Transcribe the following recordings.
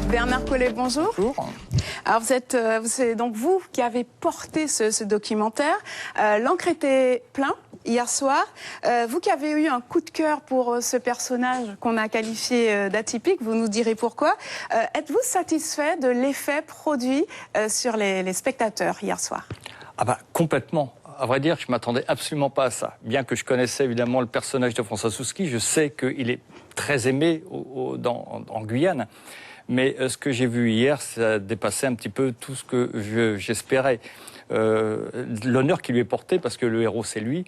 Bernard Collet, bonjour. Bonjour. Alors c'est donc vous qui avez porté ce documentaire. L'encre était plein hier soir. Vous qui avez eu un coup de cœur pour ce personnage qu'on a qualifié d'atypique, vous nous direz pourquoi. Êtes-vous satisfait de l'effet produit sur les spectateurs hier soir? Ah bah complètement. À vrai dire, je ne m'attendais absolument pas à ça. Bien que je connaissais évidemment le personnage de François Souski, je sais qu'il est très aimé en Guyane. Mais ce que j'ai vu hier, ça dépassait un petit peu tout ce que j'espérais. L'honneur qui lui est porté, parce que le héros c'est lui,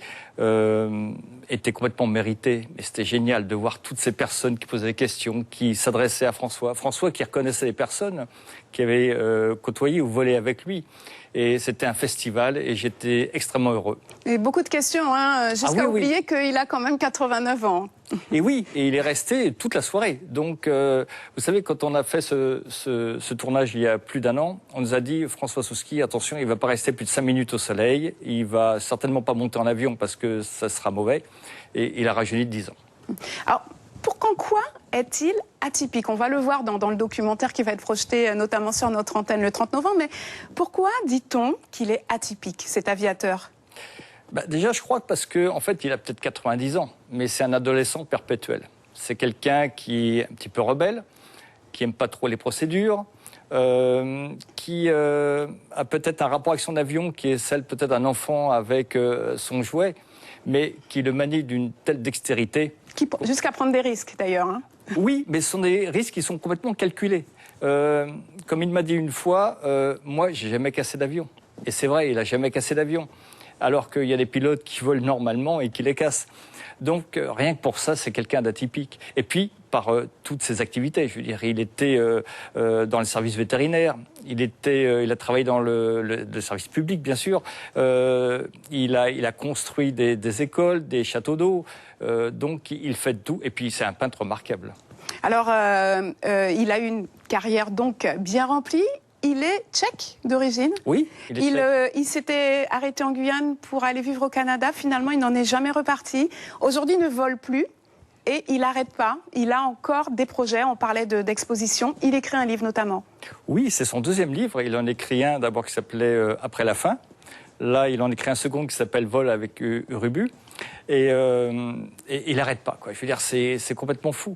était complètement mérité. Et c'était génial de voir toutes ces personnes qui posaient des questions, qui s'adressaient à François. François qui reconnaissait les personnes qui avaient côtoyé ou volé avec lui. Et c'était un festival et j'étais extrêmement heureux. Et beaucoup de questions, hein, jusqu'à oublier qu'il a quand même 89 ans. Et oui, et il est resté toute la soirée. Donc, vous savez, quand on a fait ce tournage il y a plus d'un an, on nous a dit, François Souski, attention, il ne va pas rester plus de 5 minutes au soleil, il va certainement pas monter en avion parce que ça sera mauvais, et il a rajeuni de 10 ans. Alors, en quoi est-il atypique? On va le voir dans le documentaire qui va être projeté notamment sur notre antenne le 30 novembre, mais pourquoi dit-on qu'il est atypique, cet aviateur? Bah déjà, je crois que parce qu'en fait, il a peut-être 90 ans, mais c'est un adolescent perpétuel. C'est quelqu'un qui est un petit peu rebelle, qui aime pas trop les procédures, qui a peut-être un rapport avec son avion qui est celle peut-être d'un enfant avec son jouet, mais qui le manie d'une telle dextérité. Jusqu'à prendre des risques, d'ailleurs. Hein. Oui, mais ce sont des risques qui sont complètement calculés. Comme il m'a dit une fois, moi, j'ai jamais cassé d'avion. Et c'est vrai, il a jamais cassé d'avion. Alors qu'il y a des pilotes qui volent normalement et qui les cassent. Donc, rien que pour ça, c'est quelqu'un d'atypique. Et puis, par toutes ses activités, je veux dire, il était dans le service vétérinaire, il a travaillé dans le service public, bien sûr, il a construit des écoles, des châteaux d'eau, donc il fait tout, et puis c'est un peintre remarquable. Alors, il a eu une carrière donc bien remplie. Il est tchèque d'origine. Oui, il s'était arrêté en Guyane pour aller vivre au Canada. Finalement, il n'en est jamais reparti. Aujourd'hui, il ne vole plus et il n'arrête pas. Il a encore des projets. On parlait d'exposition. Il écrit un livre notamment. Oui, c'est son deuxième livre. Il en écrit un d'abord qui s'appelait Après la fin. Là, il en écrit un second qui s'appelle Vol avec Urubu. Et il n'arrête pas, quoi. Je veux dire, c'est complètement fou.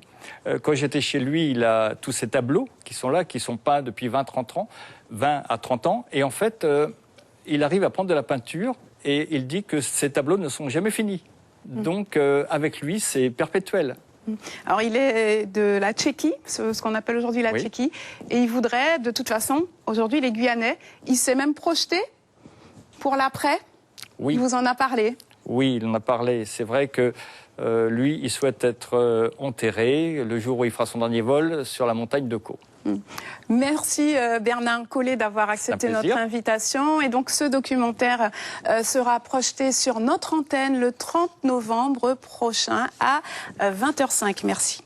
Quand j'étais chez lui, il a tous ces tableaux qui sont là, qui sont peints depuis 20 à 30 ans. Et en fait, il arrive à prendre de la peinture et il dit que ces tableaux ne sont jamais finis. Donc, avec lui, c'est perpétuel. Alors, il est de la Tchéquie, ce qu'on appelle aujourd'hui la Tchéquie. Et il voudrait, de toute façon, aujourd'hui, les Guyanais, il s'est même projeté pour l'après. Oui. Il vous en a parlé. Oui, il en a parlé. C'est vrai que lui, il souhaite être enterré le jour où il fera son dernier vol sur la montagne de Caux. Merci Bernard Collet d'avoir accepté notre invitation. Et donc ce documentaire sera projeté sur notre antenne le 30 novembre prochain à 20h05. Merci.